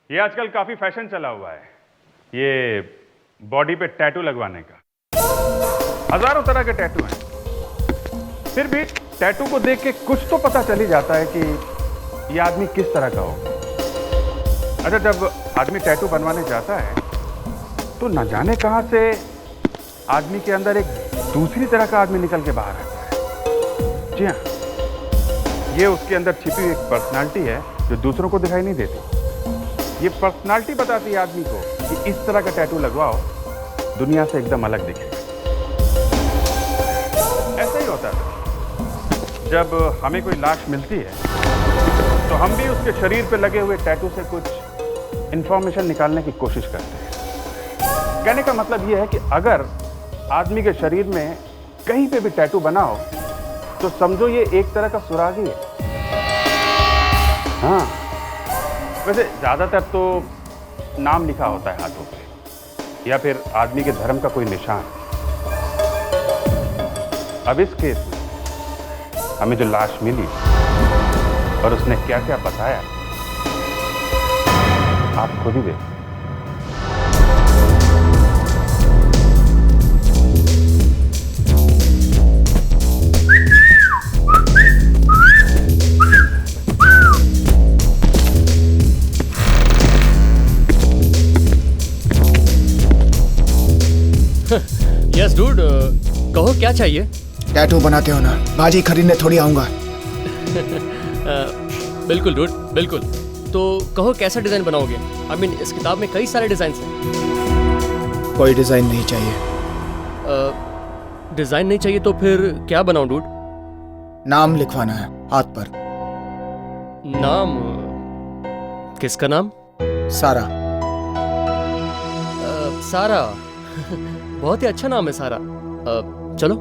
ये आजकल काफी फैशन चला हुआ है, ये बॉडी पे टैटू लगवाने का। हजारों तरह के टैटू हैं, फिर भी टैटू को देख के कुछ तो पता चल ही जाता है कि ये आदमी किस तरह का होगा। अच्छा, जब आदमी टैटू बनवाने जाता है तो न जाने कहां से आदमी के अंदर एक दूसरी तरह का आदमी निकल के बाहर आता है। जी हाँ, ये उसके अंदर छिपी हुई एक पर्सनालिटी है जो दूसरों को दिखाई नहीं देती। ये पर्सनालिटी बताती है आदमी को कि इस तरह का टैटू लगवाओ, दुनिया से एकदम अलग दिखेगा। ऐसा ही होता है, जब हमें कोई लाश मिलती है तो हम भी उसके शरीर पे लगे हुए टैटू से कुछ इंफॉर्मेशन निकालने की कोशिश करते हैं। कहने का मतलब यह है कि अगर आदमी के शरीर में कहीं पे भी टैटू बना हो तो समझो ये एक तरह का सुराग ही है। हाँ, वैसे ज्यादातर तो नाम लिखा होता है हाथों पे या फिर आदमी के धर्म का कोई निशान। अब इस केस में हमें जो लाश मिली और उसने क्या क्या बताया, आप खुद ही देखो। यस डूड, कहो क्या चाहिए? टैटू बनाते हो ना, बाजी खरीदने थोड़ी आऊंगा। बिल्कुल डूड, बिल्कुल। तो कहो कैसा डिजाइन बनाओगे? आई मीन इस किताब में कई सारे डिजाइन हैं। कोई डिजाइन नहीं चाहिए। डिजाइन नहीं चाहिए तो फिर क्या बनाऊं डूड? नाम लिखवाना है हाथ पर। नाम? किसका नाम? सारा। सारा। बहुत ही अच्छा नाम है सारा। चलो।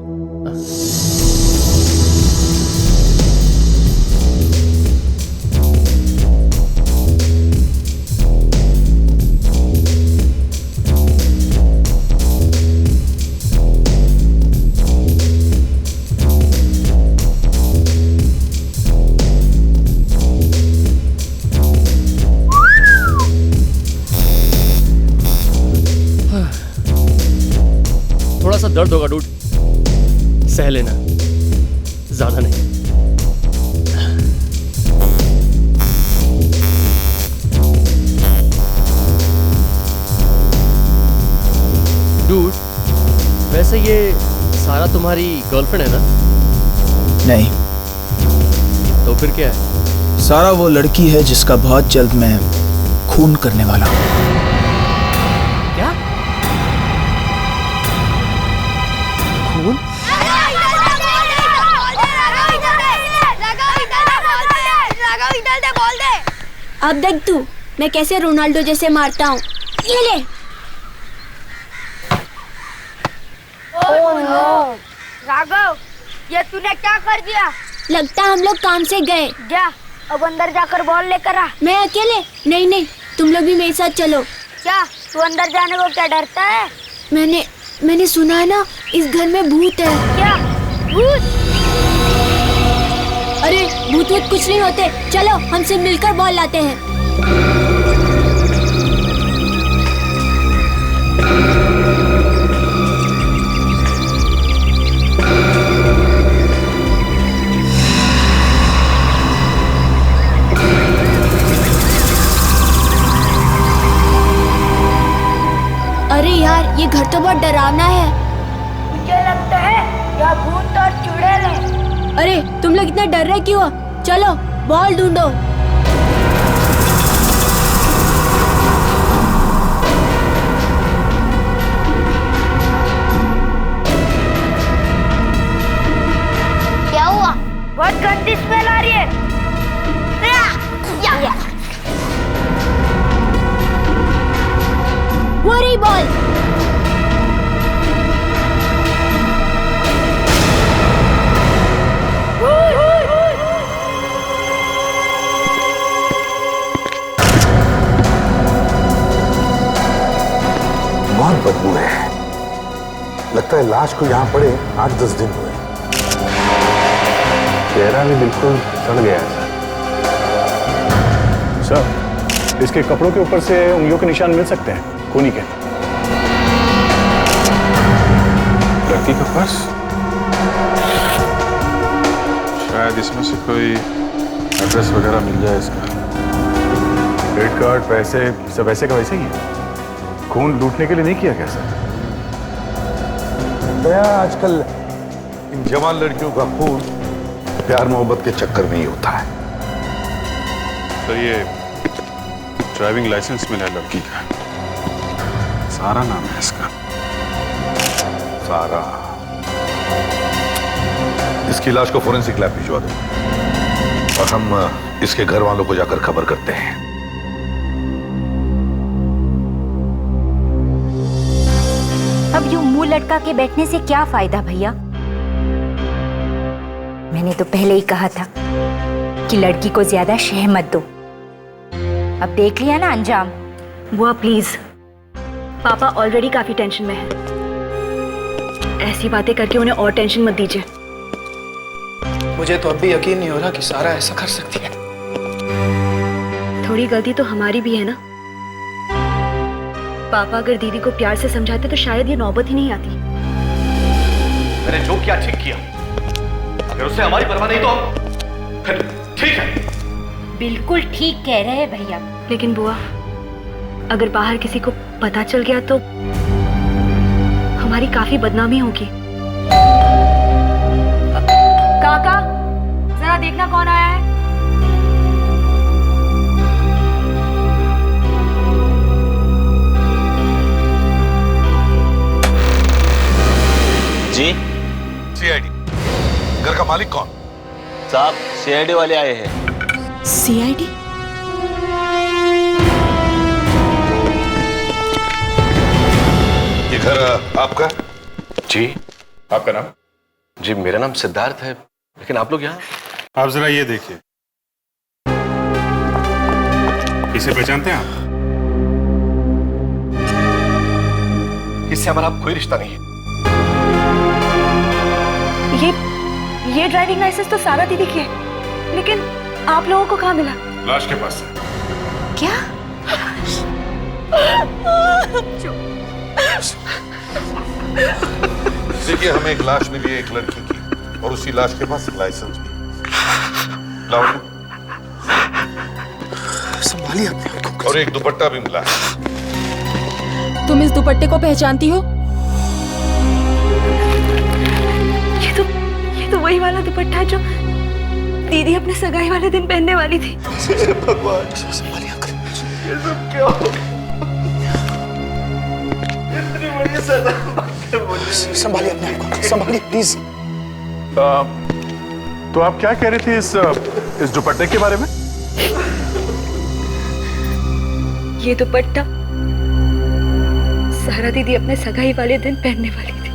थोड़ा सा दर्द होगा डूड, सह लेना, ज्यादा नहीं। डूड, वैसे ये सारा तुम्हारी गर्लफ्रेंड है ना? नहीं। तो फिर क्या है? सारा वो लड़की है जिसका बहुत जल्द मैं खून करने वाला हूँ। क्या? खून? अब देख तू, मैं कैसे रोनाल्डो जैसे मारता हूँ। ये ले। ओह नो, राघव, ये तूने क्या कर दिया? लगता हम लोग काम से गए। जा, अब अंदर जाकर बॉल लेकर आ। मैं अकेले? नहीं नहीं, तुम लोग भी मेरे साथ चलो। क्या तू अंदर जाने को क्या डरता है? मैंने सुना है ना, इस घर में भूत है। क्या भूत? अरे भूत वूत कुछ नहीं होते, चलो हमसे मिलकर बॉल लाते हैं। अरे यार, ये घर तो बहुत डरावना है। मुझे लगता है यह भूत और चुड़ैल है। अरे तुम लोग इतना डर रहे क्यों? चलो बॉल ढूंढो। क्या हुआ? बहुत गंदी स्मेल आ रही है। वो रही बॉल। बहुत बदबू है, लगता है लाश को यहाँ पड़े 8-10 दिन हुए। चेहरा भी बिल्कुल सड़ गया है सर। इसके कपड़ों के ऊपर से उंगलियों के निशान मिल सकते हैं, खूनी के। लड़की का पर्स, शायद इसमें से कोई एड्रेस वगैरह मिल जाए इसका। क्रेडिट कार्ड, पैसे सब वैसे का वैसे ही है। खून लूटने के लिए नहीं किया क्या सर? दया, आजकल इन जवान लड़कियों का खून प्यार मोहब्बत के चक्कर में ही होता है। तो ये ड्राइविंग लाइसेंस मिला है लड़की का, सारा नाम है इसका। सारा। इसकी लाश को फोरेंसिक लैब भिजवा दो और हम इसके घर वालों को जाकर खबर करते हैं। अब यूं मुंह लटका के बैठने से क्या फायदा भैया? मैंने तो पहले ही कहा था कि लड़की को ज्यादा शह मत दो। अब देख लिया ना अंजाम। बुआ प्लीज, पापा ऑलरेडी काफी टेंशन में है। ऐसी बातें करके उन्हें और टेंशन मत दीजिए। मुझे तो अब भी यकीन नहीं हो रहा कि सारा ऐसा कर सकती है। थोड़ी गलती तो हमारी भी है ना। पापा अगर दीदी को प्यार से समझाते तो शायद ये नौबत ही नहीं आती। मैंने जो किया ठीक किया। अगर उससे हमारी परवाह नहीं तो फिर ठीक है। बिल्कुल ठीक कह रहे हैं भैया। लेकिन बुआ, अगर बाहर किसी को पता चल गया तो हमारी काफी बदनामी होगी। काका, जरा देखना कौन आया है। जी सीआईडी। घर का मालिक कौन? साहब, सीआईडी वाले आए हैं। सीआईडी? ये घर आपका? जी। आपका नाम? जी मेरा नाम सिद्धार्थ है, लेकिन आप लोग यहाँ? आप जरा ये देखिए, इसे पहचानते हैं आप? इससे हमारा कोई रिश्ता नहीं है। ये ड्राइविंग लाइसेंस तो सारा दीदी की है, लेकिन आप लोगों को कहाँ मिला? लाश के पास से। क्या? देखिए, हमें एक लाश मिली है एक लड़की की, और उसी लाश के पास लाइसेंस भी। लाओ। संभालिए अपने आप को। और एक दुपट्टा भी मिला है। तुम इस दुपट्टे को पहचानती हो? ये तो वही वाला दुपट्टा है जो दीदी अपने सगाई वाले दिन पहनने वाली थी। भगवान, संभालिए। ये सब क्यों? इतनी बड़ी सजा संभालिए अपने आप को, संभालिए प्लीज। तो आप क्या कह रहे थे इस दुपट्टे के बारे में? ये दुपट्टा सारा दीदी अपने सगाई वाले दिन पहनने वाली थी,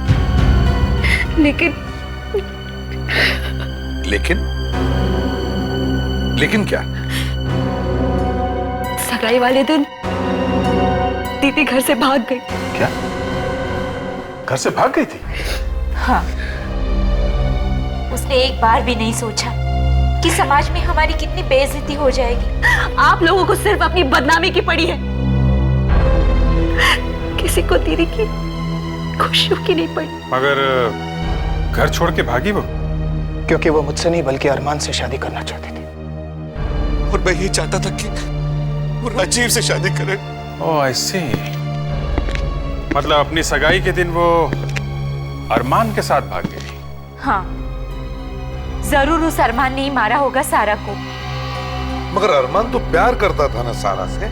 लेकिन क्या? सगाई वाले दिन दीदी घर से भाग गई। क्या? घर से भाग गई थी? हाँ, उसने एक बार भी नहीं सोचा कि समाज में हमारी कितनी बेइज्जती हो जाएगी। आप लोगों को सिर्फ अपनी बदनामी की पड़ी है, किसी को दीदी की खुशियों की नहीं पड़ी। मगर घर छोड़ के भागी वो? क्योंकि वो मुझसे नहीं बल्कि अरमान से शादी करना चाहती थी, और मैं ये चाहता था कि वो राजीव से शादी करे। ओह आई सी। मतलब अपनी सगाई के दिन वो अरमान के साथ भाग गई? हाँ, जरूर उस अरमान ने ही मारा होगा सारा को। मगर अरमान तो प्यार करता था ना सारा से,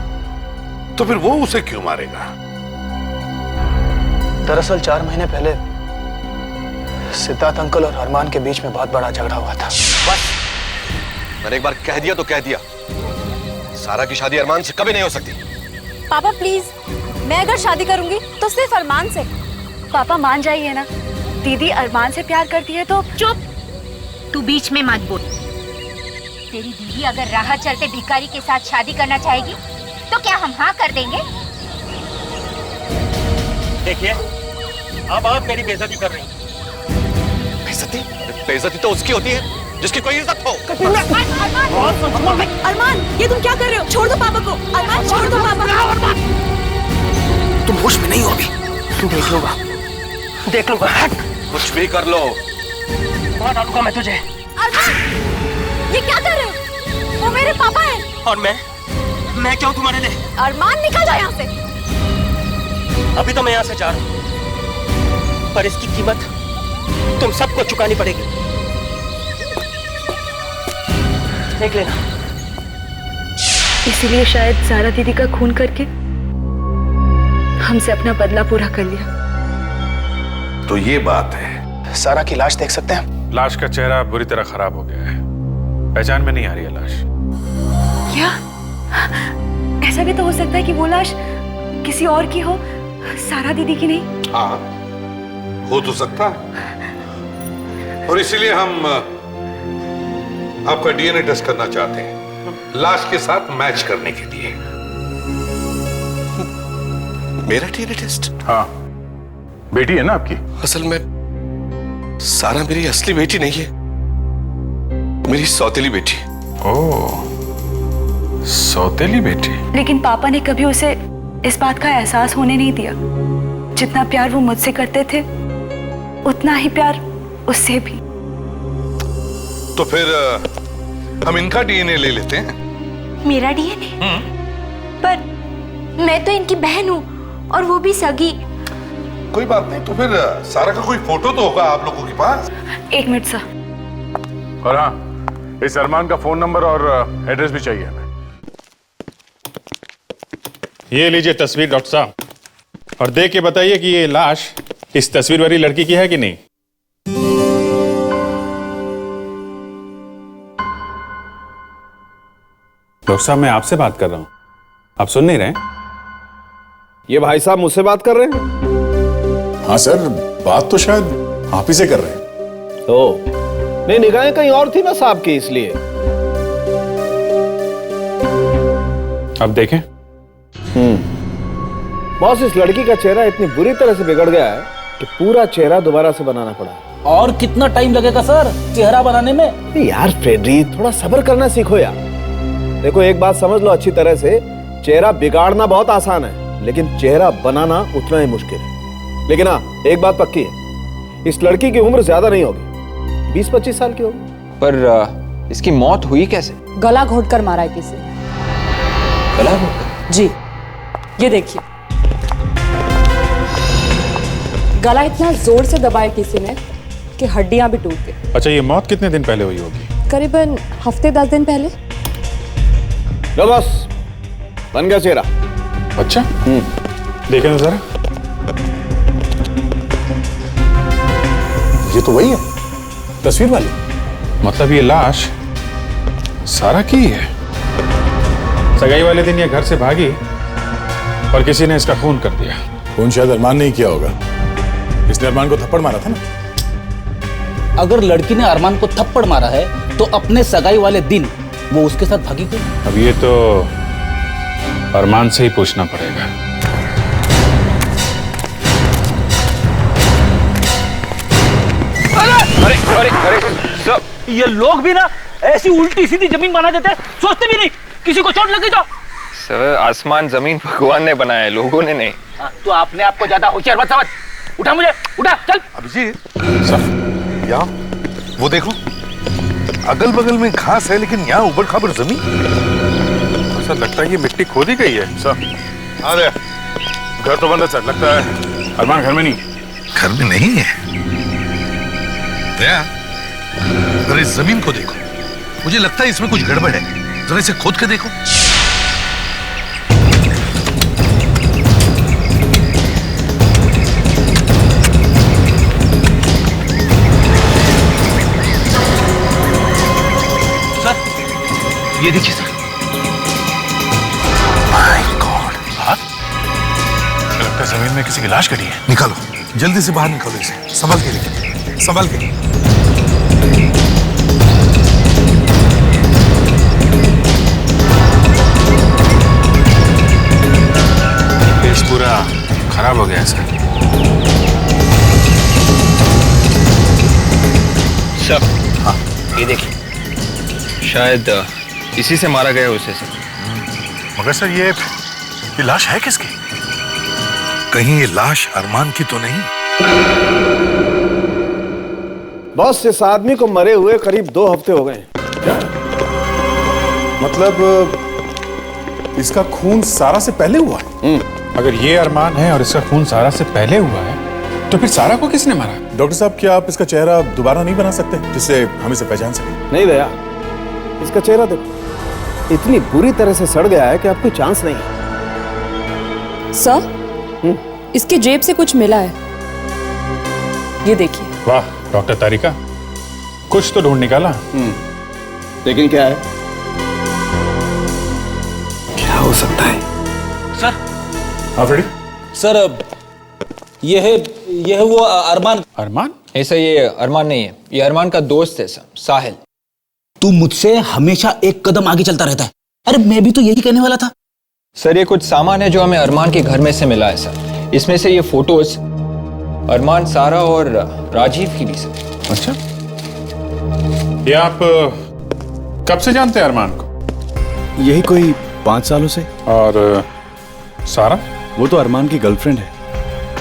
तो फिर वो उसे क्यों मारेगा? दरअसल 4 महीने पहले सिद्धार्थ अंकल और अरमान के बीच में बहुत बड़ा झगड़ा हुआ था। बस, मैंने एक बार कह दिया तो कह दिया। सारा की शादी अरमान से कभी नहीं हो सकती। पापा प्लीज, मैं अगर शादी करूंगी तो सिर्फ अरमान से। पापा मान जाइए ना, दीदी अरमान से प्यार करती है तो। चुप, तू बीच में मत बोल। तेरी दीदी अगर राह चलते भिखारी के साथ शादी करना चाहेगी तो क्या हम हाँ कर देंगे? देखिए, अब आप मेरी बेइज्जती कर रही हैं। बेइज्जती? बेइज्जती तो उसकी होती है जिसकी कोई इज्जत हो। अरमान, ये तुम क्या कर रहे हो? छोड़ दो पापा को। अरमान, छोड़ दो पापा। तुम होश में नहीं हो अभी। तू देख लूंगा, देख लूंगा। हट। कुछ भी कर लो, मार डालूंगा मैं तुझे। अरमान, ये क्या कर रहे हो? वो मेरे पापा हैं। और मैं क्या हूं तुम्हारे लिए? अरमान, निकल जाओ यहाँ से। अभी तो मैं यहाँ से जा रहा हूँ, पर इसकी कीमत तुम सबको चुकानी पड़ेगी। देख लेना। इसीलिए शायद सारा दीदी का खून करके हमसे अपना बदला पूरा कर लिया। तो ये बात है। सारा की लाश देख सकते हैं? लाश का चेहरा बुरी तरह खराब हो गया है, पहचान में नहीं आ रही है लाश। क्या? ऐसा भी तो हो सकता है कि वो लाश किसी और की हो, सारा दीदी की नहीं। हाँ, हो तो सकता है, और इसीलिए हम आपका डीएनए टेस्ट करना चाहते हैं, लाश के साथ मैच करने के लिए। मेरा डीएनए टेस्ट? हाँ, बेटी है ना आपकी? असल में सारा मेरी असली बेटी नहीं है, मेरी सौतेली बेटी। ओह, सौतेली बेटी। लेकिन पापा ने कभी उसे इस बात का एहसास होने नहीं दिया। जितना प्यार वो मुझसे करते थे, उतना ही प्यार उससे भी। तो फिर हम इनका डीएनए ले लेते हैं। मेरा डीएनए? पर मैं तो इनकी बहन हूँ, और वो भी सगी। कोई बात नहीं, तो फिर सारा का कोई फोटो तो होगा आप लोगों के पास। 1 मिनट सा। और हाँ, इस अरमान का फोन नंबर और एड्रेस भी चाहिए हमें। ये लीजिए तस्वीर डॉक्टर साहब, और देख के बताइए कि ये लाश इस तस्वीर वाली लड़की की है कि नहीं। डॉक्टर साहब, मैं आपसे बात कर रहा हूं, आप सुन नहीं रहे? ये भाई साहब मुझसे बात कर रहे हैं? हाँ सर, बात तो शायद आप ही से कर रहे हैं। तो नहीं, निगाहें कहीं और थी ना साहब की, इसलिए। अब देखें। बॉस, इस लड़की का चेहरा इतनी बुरी तरह से बिगड़ गया है कि पूरा चेहरा दोबारा से बनाना पड़ा। और कितना टाइम लगेगा सर चेहरा बनाने में? यार फ्रेडरी, थोड़ा सब्र करना सीखो यार। देखो, एक बात समझ लो अच्छी तरह से, चेहरा बिगाड़ना बहुत आसान है, लेकिन चेहरा बनाना उतना ही मुश्किल है। लेकिन हाँ, एक बात पक्की है, इस लड़की की उम्र ज्यादा नहीं होगी, 20-25 साल की होगी। पर इसकी मौत हुई कैसे? गला घोटकर मारा है किसी। गला घोटकर? जी, ये देखिए, गला इतना जोर से दबाया किसी ने कि हड्डियां भी टूट गई। अच्छा, ये मौत कितने दिन पहले हुई होगी? करीबन हफ्ते 10 दिन पहले। लो बॉस, बन गया चेहरा। अच्छा, देखें तो जरा। ये तो वही है, तस्वीर वाली। मतलब ये लाश सारा की है। सगाई वाले दिन ये घर से भागी और किसी ने इसका खून कर दिया। खून शायद अरमान ने ही किया होगा, इसने अरमान को थप्पड़ मारा था ना। अगर लड़की ने अरमान को थप्पड़ मारा है तो अपने सगाई वाले दिन वो उसके साथ भागी क्यों? अब ये तो अरमान से ही पूछना पड़ेगा। अरे अरे अरे सर, ये लोग भी ना ऐसी उल्टी सीधी जमीन बना देते हैं, सोचते भी नहीं किसी को चोट लगी तो। सर, आसमान जमीन भगवान ने बनाया है, लोगों ने नहीं। तो आपने आपको ज्यादा होशियार मत समझ। उठा मुझे, उठा, चल। अभिजीत, यहाँ वो देखो, अगल बगल में घास है, लेकिन यहाँ ऊबड़ खाबड़ जमीन। सर, लगता है ये मिट्टी खोदी गई है। सर, अरे घर तो बंद है सर, लगता है अरमान घर में नहीं। घर में नहीं है? अरे इस जमीन को देखो, मुझे लगता है इसमें कुछ गड़बड़ है, जरा इसे खोद के देखो। ये देखिए सर। माय गॉड, लगता है जमीन में किसी की लाश गिरी है। निकालो, जल्दी से बाहर निकालो इसे, संभल के लेकिन, संभल के। फेस पूरा खराब हो गया सर। सर, हाँ, ये देखिए, शायद इसी से मारा गया उसे सर। मगर सर ये लाश है किसकी? कहीं ये लाश अरमान की तो नहीं? बॉस, इस आदमी को मरे हुए करीब 2 हफ्ते हो गए। मतलब इसका खून सारा से पहले हुआ है? अगर ये अरमान है और इसका खून सारा से पहले हुआ है तो फिर सारा को किसने मारा? डॉक्टर साहब, क्या आप इसका चेहरा दोबारा नहीं बना सकते जिससे हम इसे पहचान सकें? नहीं दया, इसका चेहरा देखो, इतनी बुरी तरह से सड़ गया है कि अब कोई चांस नहीं है। सर, इसके जेब से कुछ मिला है, ये देखिए। वाह डॉक्टर तारिका, कुछ तो ढूंढ निकाला। लेकिन क्या है? क्या हो सकता है? सर। हाँ फ्रेडी। सर, ये है वो अरमान। अरमान? ऐसा ये अरमान नहीं है, ये अरमान का दोस्त है सर, साहिल। तू मुझसे हमेशा एक कदम आगे चलता रहता है। अरे मैं भी तो यही कहने वाला था। सर ये कुछ सामान है जो हमें अरमान के घर में से मिला है सर। इसमें से ये फोटोज अरमान, सारा और राजीव की भी सर। अच्छा, ये आप कब से जानते हैं अरमान को? यही कोई 5 सालों से। और सारा? वो तो अरमान की गर्लफ्रेंड है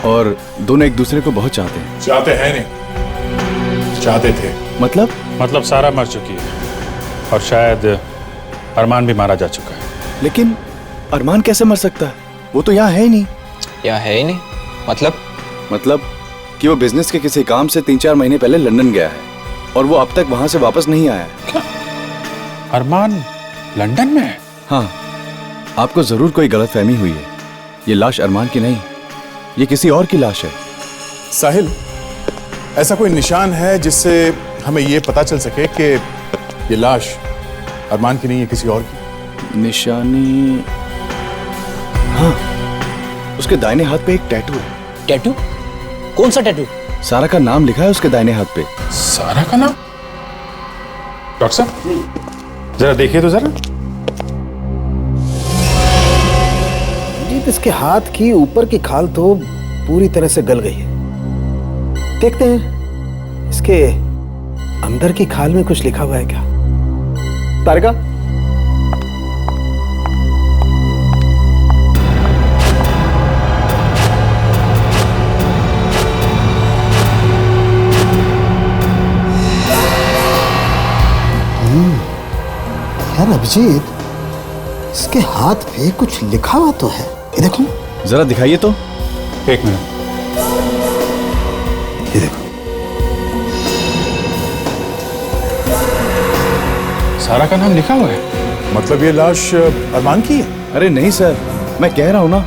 और दोनों एक दूसरे को बहुत चाहते हैं। चाहते हैं नहीं, चाहते थे। मतलब सारा मर चुकी है और शायद अरमान भी मारा जा चुका है। लेकिन अरमान कैसे मर सकता है? वो तो यहाँ है ही नहीं। यहाँ है ही नहीं? मतलब कि वो बिजनेस के किसी काम से 3-4 महीने पहले लंदन गया है और वो अब तक वहां से वापस नहीं आया है। अरमान लंदन में है? हाँ, आपको जरूर कोई गलतफहमी हुई है। ये लाश अरमान की नहीं, ये किसी और की लाश है। साहिल, ऐसा कोई निशान है जिससे हमें ये पता चल सके कि ये लाश अरमान की नहीं है, किसी और की? निशानी? हाँ, उसके दाहिने हाथ पे एक टैटू है। टैटू? कौन सा टैटू? सारा का नाम लिखा है उसके दाहिने हाथ पे। सारा का नाम? डॉक्टर साहब जरा देखिए तो जरा। इसके हाथ की ऊपर की खाल तो पूरी तरह से गल गई है। देखते हैं इसके अंदर की खाल में कुछ लिखा हुआ है क्या। तारिका, यार अभिजीत, इसके हाथ पे कुछ लिखा हुआ तो है, ये देखो। जरा दिखाइए तो। एक मिनट, ये देखो। सारा का नाम लिखा हुआ है? मतलब ये लाश अरमान की है? अरे नहीं सर, मैं कह रहा हूँ ना,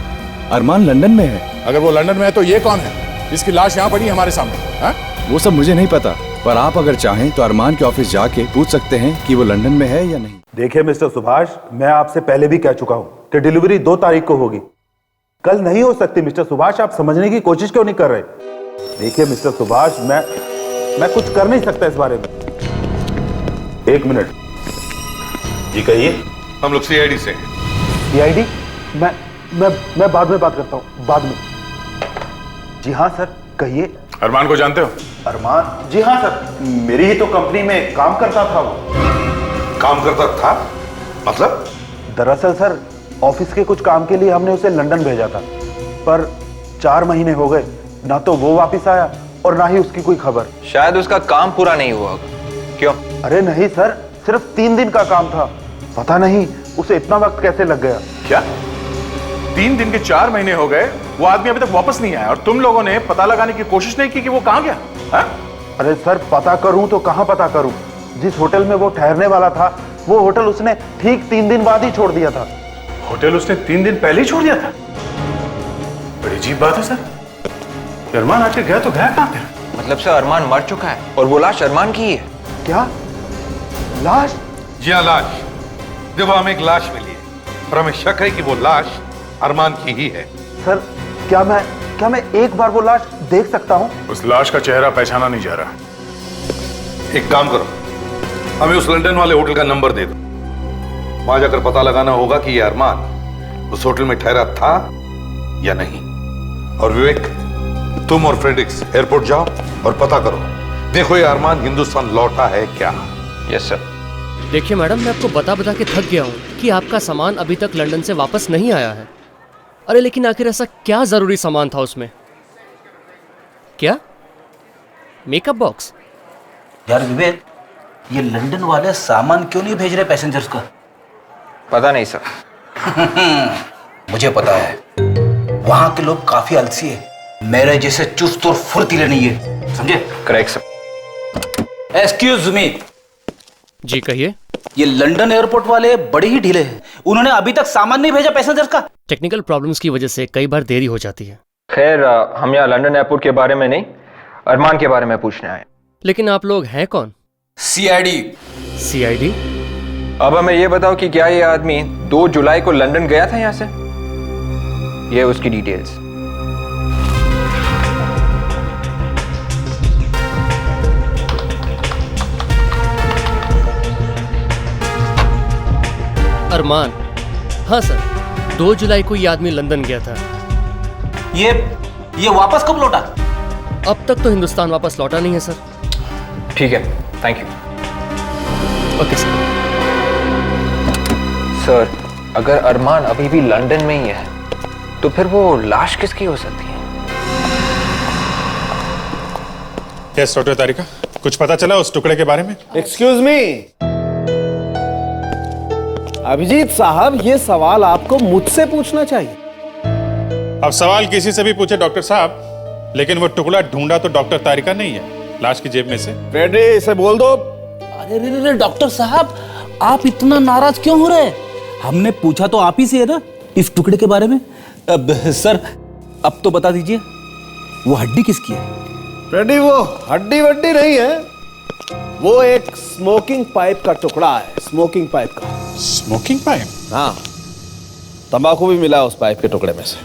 अरमान लंदन में है। अगर वो लंदन में है तो ये कौन है जिसकी लाश यहाँ पड़ी है हमारे सामने? हा? वो सब मुझे नहीं पता, पर आप अगर चाहें तो अरमान के ऑफिस जाके पूछ सकते हैं कि वो लंदन में है या नहीं। देखिए मिस्टर सुभाष, मैं आपसे पहले भी कह चुका हूं कि डिलीवरी 2 तारीख को होगी, कल नहीं हो सकती। मिस्टर सुभाष, आप समझने की कोशिश क्यों नहीं कर रहे? देखिए मिस्टर सुभाष, मैं कुछ कर नहीं सकता इस बारे में। 1 मिनट जी कहिए। हम लोग सीआईडी से हैं। सीआईडी? मैं बाद में बात करता हूं, बाद में। जी हाँ सर, कहिए। अरमान को जानते हो? अरमान? जी हाँ सर, मेरी ही तो कंपनी में काम करता था वो। काम करता था? मतलब? दरअसल सर, ऑफिस के कुछ काम के लिए हमने उसे लंदन भेजा था, पर 4 महीने हो गए, ना तो वो वापस आया और ना ही उसकी कोई खबर। शायद उसका काम पूरा नहीं हुआ। क्यों? अरे नहीं सर, सिर्फ 3 दिन का काम था। पता नहीं उसे इतना वक्त कैसे लग गया। क्या 3 दिन के 4 महीने हो गए, वो आदमी अभी तक वापस नहीं आया और तुम लोगों ने पता लगाने की कोशिश नहीं की कि वो कहाँ गया? हा? अरे सर, पता करूं तो कहां पता करूं? जिस होटल में वो ठहरने वाला था, वो होटल उसने ठीक 3 दिन बाद ही छोड़ दिया था। होटल उसने 3 दिन पहले ही छोड़ दिया था? बड़ी अजीब बात है सर। अरमान आके गया तो गया कहाँ थे? मतलब सर अरमान मर चुका है और वो लाश अरमान की है। क्या लाश? जी हाँ, लाश। देखो, हमें एक लाश मिली है और हमें शक है कि वो लाश अरमान की ही है। सर, क्या मैं एक बार वो लाश देख सकता हूं? उस लाश का चेहरा पहचाना नहीं जा रहा। एक काम करो, हमें उस लंदन वाले होटल का नंबर दे दो। वहां जाकर पता लगाना होगा कि ये अरमान उस होटल में ठहरा था या नहीं। और विवेक, तुम और फ्रेडरिक्स एयरपोर्ट जाओ और पता करो, देखो ये अरमान हिंदुस्तान लौटा है क्या। Yes sir. देखिए मैडम, मैं आपको बता बता के थक गया हूँ कि आपका सामान अभी तक लंदन से वापस नहीं आया है। अरे लेकिन आखिर ऐसा क्या जरूरी सामान था उसमें? क्या? Makeup box? यार विवेक, ये लंदन वाले सामान क्यों नहीं भेज रहे पैसेंजर्स का? पता नहीं सर। मुझे पता है, वहां के लोग काफी आलसी है, मेरे जैसे चुस्त और फुर्तीले नहीं है, समझे? Correct sir. Excuse me. जी कहिए। ये लंदन एयरपोर्ट वाले बड़े ही ढीले हैं, उन्होंने अभी तक सामान नहीं भेजा पैसेंजर्स का। टेक्निकल प्रॉब्लम्स की वजह से कई बार देरी हो जाती है। खैर हम यहाँ लंदन एयरपोर्ट के बारे में नहीं, अरमान के बारे में पूछने आए। लेकिन आप लोग हैं कौन? सीआईडी। सीआईडी? अब हमें ये बताओ कि क्या ये आदमी 2 जुलाई को लंदन गया था यहाँ से? ये उसकी डिटेल्स। अरमान? हाँ सर, 2 जुलाई को ये आदमी लंदन गया था। ये वापस कब लौटा? अब तक तो हिंदुस्तान वापस लौटा नहीं है सर। ठीक है, thank you. Okay sir. Sir, अगर अरमान अभी भी लंदन में ही है तो फिर वो लाश किसकी हो सकती है? यस डॉक्टर तारिका, कुछ पता चला उस टुकड़े के बारे में? एक्सक्यूज मी, अभिजीत साहब, ये सवाल आपको मुझसे पूछना चाहिए। अब सवाल किसी से भी पूछे डॉक्टर साहब, लेकिन वो टुकड़ा ढूंढा तो डॉक्टर तारिका नहीं है, लाश की जेब में से। फ्रेडी, इसे बोल दो। अरे रे डॉक्टर साहब, आप इतना नाराज क्यों हो रहे हैं? हमने पूछा तो आप ही से है ना इस टुकड़े के बारे में। अब सर, अब तो बता दीजिए, वो हड्डी किसकी है? फ्रेडी, वो हड्डी वड्डी नहीं है, वो एक स्मोकिंग पाइप का टुकड़ा है। स्मोकिंग पाइप का। Smoking pipe? हाँ, तंबाकू भी मिला उस पाइप के टुकड़े में से।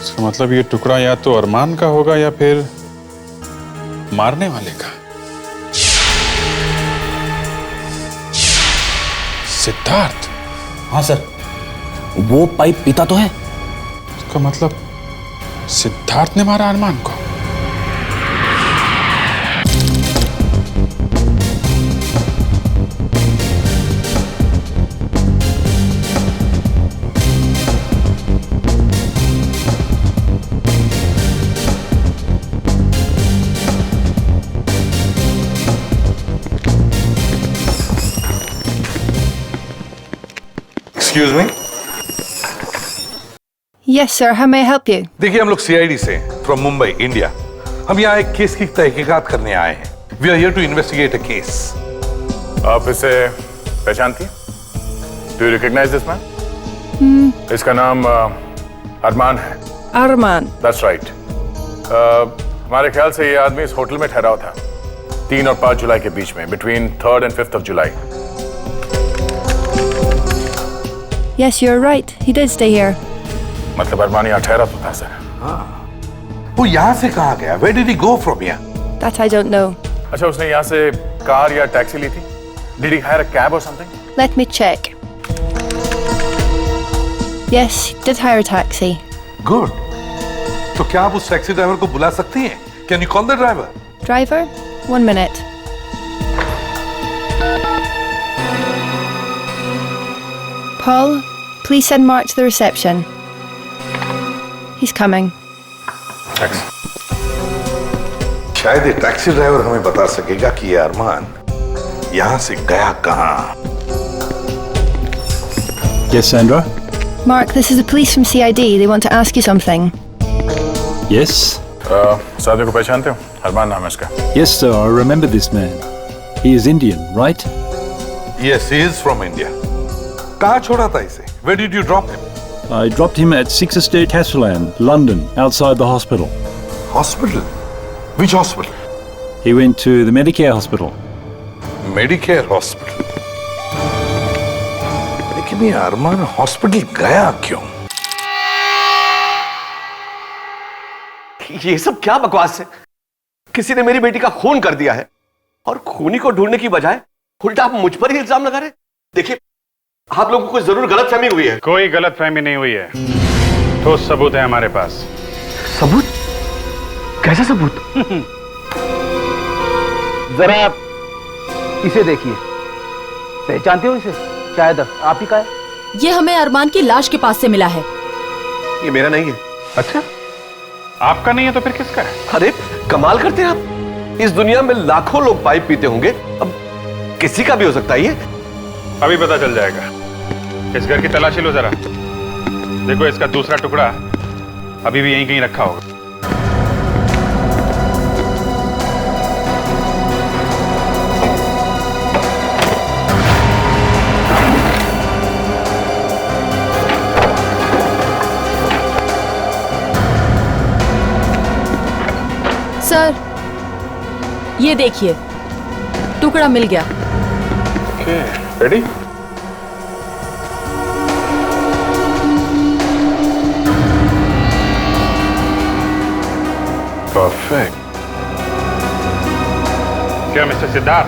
इसका मतलब ये टुकड़ा या तो अरमान का होगा या फिर मारने वाले का। सिद्धार्थ? हाँ सर, वो पाइप पीता तो है। इसका मतलब सिद्धार्थ ने मारा अरमान को। Excuse me. Yes sir, how may I help you? देखिए, हम लोग सीआईडी से फ्रॉम मुंबई, इंडिया। हम यहाँ एक केस की तहकीकात करने आए हैं। We are here to investigate a case. आप इसे पहचानती हैं? Do you recognise this man? इसका नाम अरमान है। अरमान? That's right. हमारे ख्याल से ये आदमी इस होटल में ठहरा था 3 और 5 जुलाई के बीच में, between 3rd and 5th of July। Yes, you're right. He did stay here. मतलब अरमान यहाँ ठहरा तो था सर। वो यहाँ से कहाँ गया? Where did he go from here? That I don't know. अच्छा, उसने यहाँ से कार या टैक्सी ली थी? Did he hire a cab or something? Let me check. Yes, he did hire a taxi. Good. तो क्या आप उस टैक्सी ड्राइवर को बुला सकती हैं? Can you call the driver? Driver? 1 minute. Paul, please send Mark to the reception. He's coming. Thanks. शायद ये टैक्सी ड्राइवर हमें बता सकेगा कि ये अरमान यहाँ से गया कहाँ। Yes, Sandra? Mark, this is the police from CID. They want to ask you something. Yes? सादियों को पहचानते हो? अरमान नाम है इसका। Yes, sir, I remember this man. He is Indian, right? Yes, he is from India. कहाँ छोड़ा था इसे? Where did you drop him? I dropped him at 6 Estate Hasland, London, outside the hospital. Hospital? Which hospital? He went to the Medicare hospital. Medicare hospital? लेकिन ये अरमान hospital गया क्यों? ये सब क्या बकवास है? किसी ने मेरी बेटी का खून कर दिया है और खूनी को ढूंढने की बजाय उल्टा आप मुझ पर ही इल्जाम लगा रहे। देखिए, आप लोगों को जरूर गलतफहमी हुई है। कोई गलतफहमी नहीं हुई है, ठोस सबूत है हमारे पास। सबूत? कैसा सबूत? जरा इसे देखिए, पहचानते हो इसे? शायद आप ही का है। ये हमें अरमान की लाश के पास से मिला है। ये मेरा नहीं है। अच्छा, आपका नहीं है तो फिर किसका है? अरे कमाल करते हैं आप। इस दुनिया में लाखों लोग पाइप पीते होंगे, अब किसी का भी हो सकता है ये। अभी पता चल जाएगा। इस घर की तलाशी लो जरा। देखो इसका दूसरा टुकड़ा अभी भी यहीं कहीं रखा होगा। सर, ये देखिए, टुकड़ा मिल गया। रेडी? परफेक्ट। क्या मिस्टर सिद्धार्थ,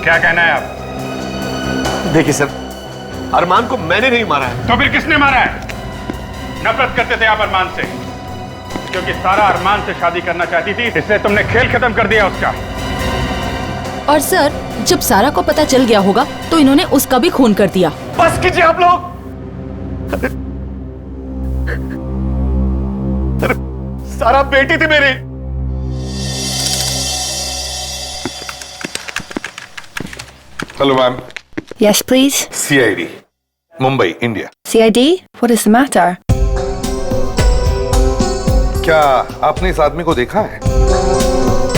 क्या कहना है आप? देखिए सर, अरमान को मैंने नहीं मारा है। तो फिर किसने मारा है? नफरत करते थे आप अरमान से, क्योंकि सारा अरमान से शादी करना चाहती थी, इसलिए तुमने खेल खत्म कर दिया उसका। और सर, जब सारा को पता चल गया होगा तो इन्होंने उसका भी खून कर दिया। बस कीजिए आप लोग। अरे सारा बेटी थी मेरी। Hello ma'am. Yes, please. CID, Mumbai, India. CID? What is the matter? क्या आपने इस आदमी को देखा है?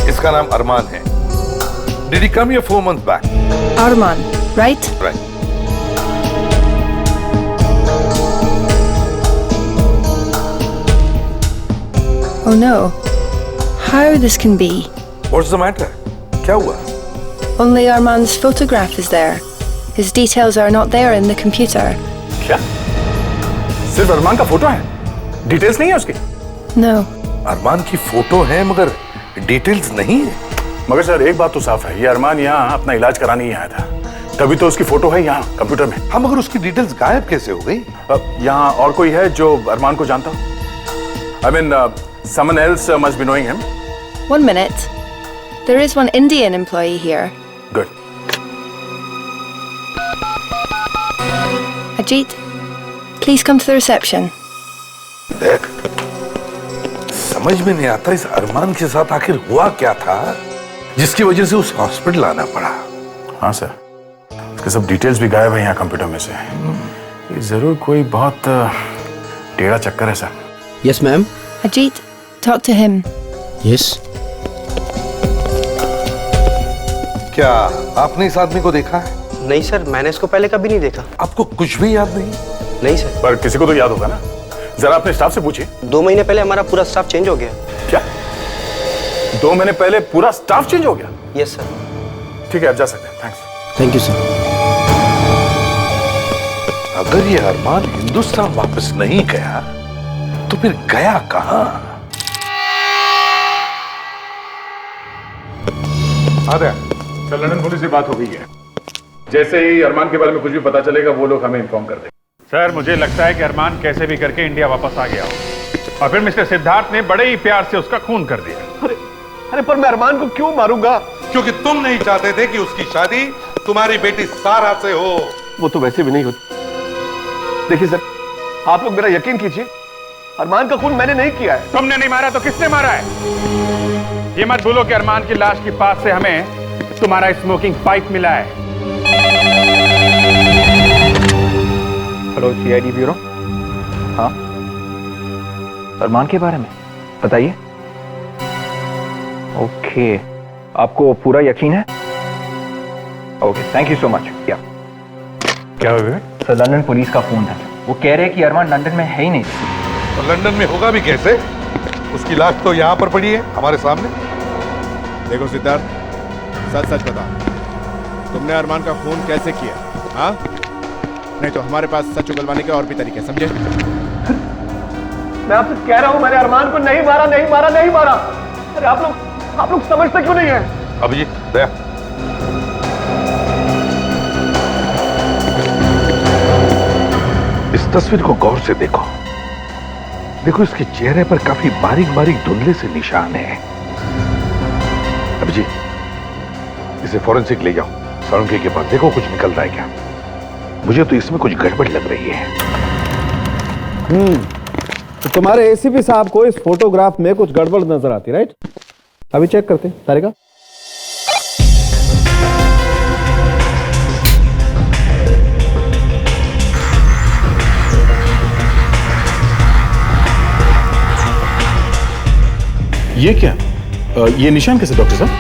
इसका नाम अरमान है। Did he come here 4 months back? Arman, right? Right. Oh no. How this can be? What's the matter? क्या हुआ? Only Arman's photograph is there. His details are not there in the computer. क्या? सिर्फ अरमान का photo है? Details नहीं है उसकी? No. अरमान की फोटो है मगर डिटेल्स नहीं है। मगर सर एक बात तो साफ है, ये अरमान यहाँ अपना इलाज कराने ही आया था, तभी तो उसकी फोटो है यहाँ कंप्यूटर में। हाँ, मगर उसकी डिटेल्स गायब कैसे हो गई? यहाँ और कोई है जो अरमान को जानता हो? I mean, someone else must be knowing him. 1 minute. There is one Indian employee here. Good. Ajit, please come to the reception. देख, समझ में नहीं आता इस अरमान के साथ आखिर हुआ क्या था जिसकी वजह से उस हॉस्पिटल आना पड़ा। हाँ सर, उसके सब डिटेल्स भी गायब है यहाँ कंप्यूटर में से। ये जरूर कोई बहुत टेढ़ा चक्कर है sir. Yes, ma'am. Ajit, talk to him. Yes. क्या आपने इस आदमी को देखा है? नहीं सर, मैंने इसको पहले कभी नहीं देखा। आपको कुछ भी याद नहीं? नहीं सर। पर किसी को तो याद होगा ना, जरा अपने स्टाफ से पूछिए। 2 महीने पहले हमारा पूरा स्टाफ चेंज हो गया। क्या? 2 महीने पहले पूरा स्टाफ चेंज हो गया? Yes sir. ठीक है, आप जा सकते हैं। थैंक्स। Thank you sir. अगर ये अरमान हिंदुस्तान वापस नहीं गया तो फिर गया कहां? सर, लंदन पुलिस से बात हो गई है। जैसे ही अरमान के बारे में कुछ भी पता चलेगा वो लोग हमें इन्फॉर्म कर देंगे। सर, मुझे लगता है कि अरमान कैसे भी करके इंडिया वापस आ गया हो और फिर मिस्टर सिद्धार्थ ने बड़े ही प्यार से उसका खून कर दिया। अरे पर मैं अरमान को क्यों मारूंगा? क्योंकि तुम नहीं चाहते थे कि उसकी शादी तुम्हारी बेटी सारा से हो। वो तो वैसे भी नहीं होती। देखिए सर, आप लोग मेरा यकीन कीजिए, अरमान का खून मैंने नहीं किया है। तुमने नहीं मारा तो किसने मारा है? ये मत भूलो कि अरमान की लाश के पास से हमें तुम्हारा स्मोकिंग पाइप मिला है। Hello CID bureau. हाँ, अरमान के बारे में बताइए। ओके, आपको पूरा यकीन है? Okay, thank you so much. क्या हो गया? सर, लंदन पुलिस का फोन है, वो कह रहे हैं कि अरमान लंदन में है ही नहीं। तो लंदन में होगा भी कैसे? उसकी लाश तो यहाँ पर पड़ी है हमारे सामने। देखो सिद्धार्थ, सच सच बता, तुमने अरमान का खून कैसे किया? हाँ, नहीं तो हमारे पास सच उगलवाने के और भी तरीके, समझे? मैं आपसे कह रहा हूं, मैंने अरमान को नहीं मारा, नहीं मारा, नहीं मारा। अरे आप लोग समझते क्यों नहीं है? अभिजीत, दया, इस तस्वीर को गौर से देखो। देखो, इसके चेहरे पर काफी बारीक बारीक धुंधले से निशान है। अभिजीत, इसे फॉरेंसिक ले जाओ, साळुंखे के पास, देखो कुछ निकल रहा है क्या। मुझे तो इसमें कुछ गड़बड़ लग रही है। तो तुम्हारे एसीपी साहब को इस फोटोग्राफ में कुछ गड़बड़ नजर आती, राइट? अभी चेक करते हैं सारिका। ये क्या? ये निशान कैसे डॉक्टर साहब?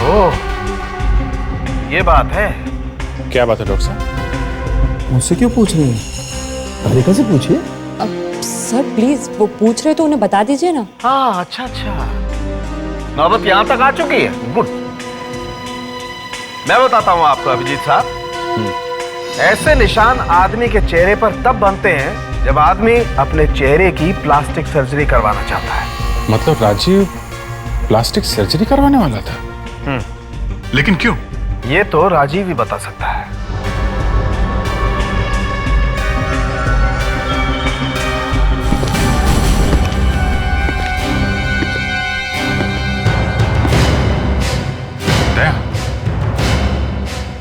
ओह, ये बात है। क्या बात है डॉक्टर साहब? मुझसे क्यों पूछ रही हैं? सारिका से पूछिए। सर प्लीज, वो पूछ रहे तो उन्हें बता दीजिए ना। हाँ, अच्छा अच्छा, नौबत यहां तक आ चुकी है। गुड, मैं बताता हूं आपको अभिजीत साहब। ऐसे निशान आदमी के चेहरे पर तब बनते हैं जब आदमी अपने चेहरे की प्लास्टिक सर्जरी करवाना चाहता है। मतलब राजीव प्लास्टिक सर्जरी करवाने वाला था? लेकिन क्यों? ये तो राजीव ही बता सकता है। दया,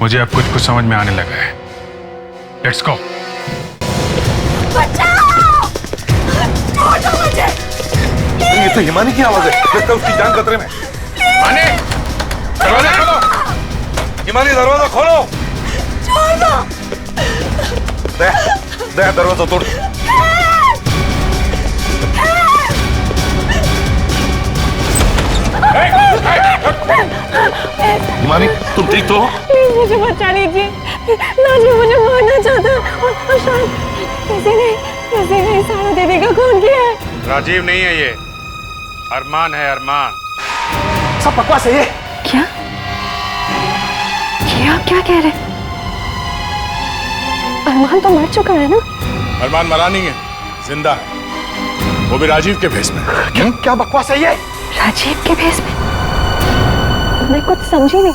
मुझे अब कुछ समझ में आने लगा है। Let's go. ये तो हिमानी की आवाज है, लगता है उसकी जान खतरे में। हिमानी, दरवाजा खोलो। हिमानी, दरवाजा खोलो। छोड़ दो। दया, दरवाजा तोड़। हिमानी, तुम ठीक तो हो? प्लीज मुझे बचा लीजिए। राजीव मुझे मारना चाहता है और शायद किसी ने सारा दीदी का खून किया है। राजीव नहीं है ये, अरमान है, अरमान। सब बकवास है ये। क्या? ये आप क्या कह रहे? अरमान तो मर चुका है ना? अरमान मरा नहीं है, जिंदा है, वो भी राजीव के भेस में। क्या बकवास है ये? राजीव के भेस में? मैं कुछ समझी नहीं।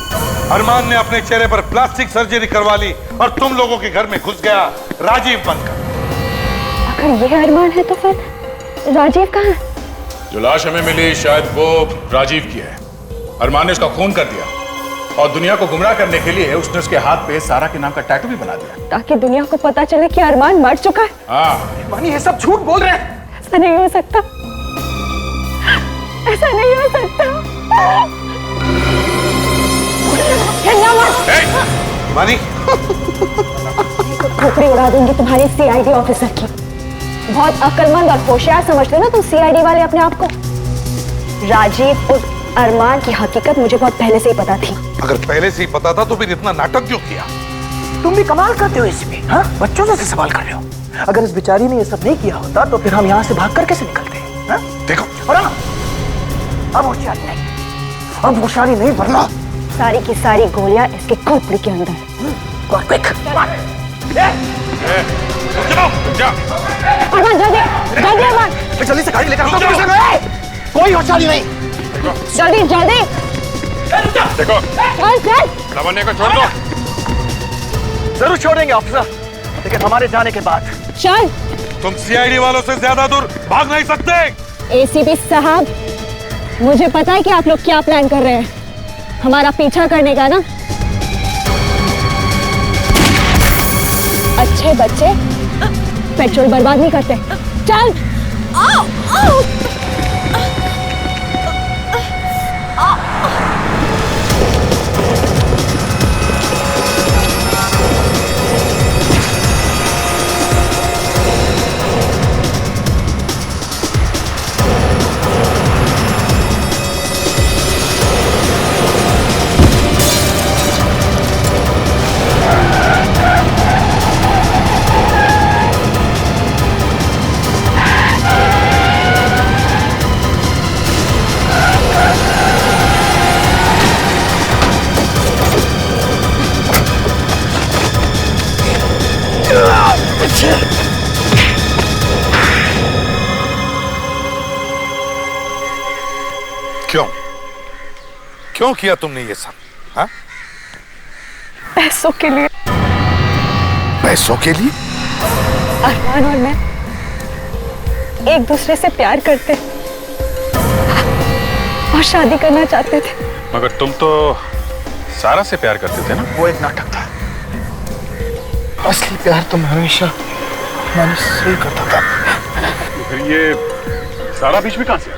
अरमान ने अपने चेहरे पर प्लास्टिक सर्जरी करवा ली और तुम लोगों के घर में घुस गया राजीव बनकर। अगर ये अरमान है तो फिर राजीव कहाँ है? जो लाश हमें मिली शायद वो राजीव की है। अरमान ने उसका खून कर दिया और दुनिया को गुमराह करने के लिए उसने उसके हाथ पे सारा के नाम का टैटू भी बना दिया, ताकि दुनिया को पता चले कि अरमान मर चुका है। हाँ। मानी, ये सब झूठ बोल रहे हैं। ऐसा नहीं हो सकता, ऐसा नहीं हो सकता। मानी, खोपड़ी उड़ा दूंगी तुम्हारी सीआईडी ऑफिसर की। बहुत अक्लमंद और होशियार समझते हो ना तुम सीआईडी वाले अपने आप को। राजीव और अरमान की हकीकत मुझे बहुत पहले से ही पता थी। अगर पहले से ही पता था तो फिर इतना नाटक क्यों किया? तुम भी कमाल करते हो इसमें, हाँ? बच्चों से सवाल कर रहे हो। अगर इस बेचारी ने ये सब नहीं किया होता तो फिर हम यहाँ से भाग कर कैसे निकलते? हाँ? देखो, और अब होशियारी नहीं, अब होशियारी नहीं वरना सारी की सारी गोलियां इसके खोपड़ी के अंदर। अरमान जल्दी जल्दी, अरमान जल्दी से गाड़ी लेकर आओ। कोई होशियारी नहीं, जल्दी जल्दी। देखो, चल चल, लावण्य को छोड़ दो। जरूर छोड़ेंगे ऑफिसर, लेकिन हमारे जाने के बाद। चल। तुम सीआईडी वालों से ज्यादा दूर भाग नहीं सकते। एसीपी साहब, मुझे पता है कि आप लोग क्या प्लान कर रहे हैं, हमारा पीछा करने का ना। अच्छे बच्चे पेट्रोल बर्बाद नहीं करते। चल। आओ, आओ। क्यों क्यों किया तुमने ये सब? हाँ? पैसों के लिए। पैसों के लिए? अरमान और मैं एक दूसरे से प्यार करते और शादी करना चाहते थे। मगर तुम तो सारा से प्यार करते थे ना? वो एक नाटक था। असली प्यार तो मैं हमेशा मैंने सही करता था। तो फिर ये सारा बीच में कहां से?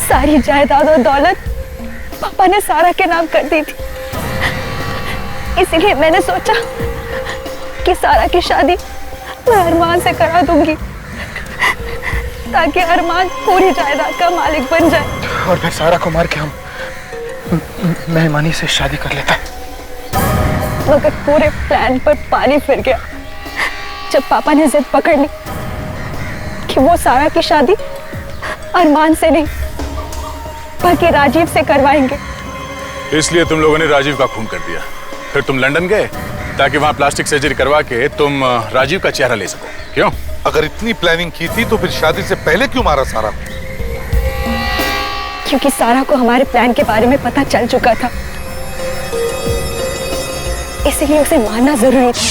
सारी जायदाद और दौलत पापा ने सारा के नाम कर दी थी, इसलिए मैंने सोचा कि सारा की शादी मैं अरमान से करा दूंगी ताकि अरमान पूरी जायदाद का मालिक बन जाए। और फिर सारा को मार के हम मेहमानी से शादी कर लेता। मगर पूरे प्लान पर पानी फिर गया जब पापा ने जिद पकड़ ली कि वो सारा की शादी अरमान से नहीं बल्कि राजीव से करवाएंगे। इसलिए तुम लोगों ने राजीव का खून कर दिया। फिर तुम लंदन गए ताकि वहां प्लास्टिक सर्जरी करवा के तुम राजीव का चेहरा ले सको। क्यों? अगर इतनी प्लानिंग की थी तो फिर शादी से पहले क्यों मारा सारा? क्योंकि सारा को हमारे प्लान के बारे में पता चल चुका था, इसलिए उसे मारना जरूरी था।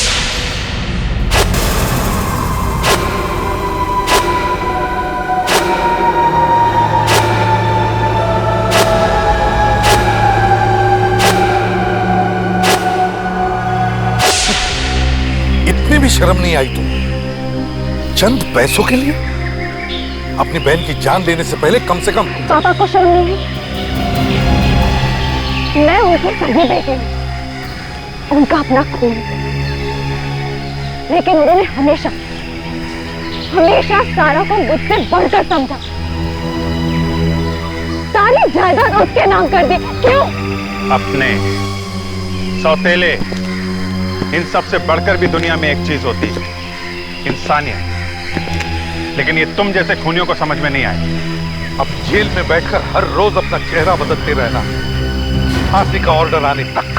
इतनी भी शर्म नहीं आई तुम? चंद पैसों के लिए अपनी बहन की जान देने से पहले कम से कम पापा को शर्म नहीं है? मैं उनकी सगी बेटी हूँ, उनका अपना खून, लेकिन उन्होंने हमेशा हमेशा सारा को मुझसे बढ़कर समझा। सारी जायदाद उसके नाम कर दी। क्यों? अपने सौतेले, इन सब से बढ़कर भी दुनिया में एक चीज होती है, इंसानियत। लेकिन ये तुम जैसे खूनियों को समझ में नहीं आए। अब जेल में बैठकर हर रोज अपना चेहरा बदलते रहना, फांसी का ऑर्डर आने तक।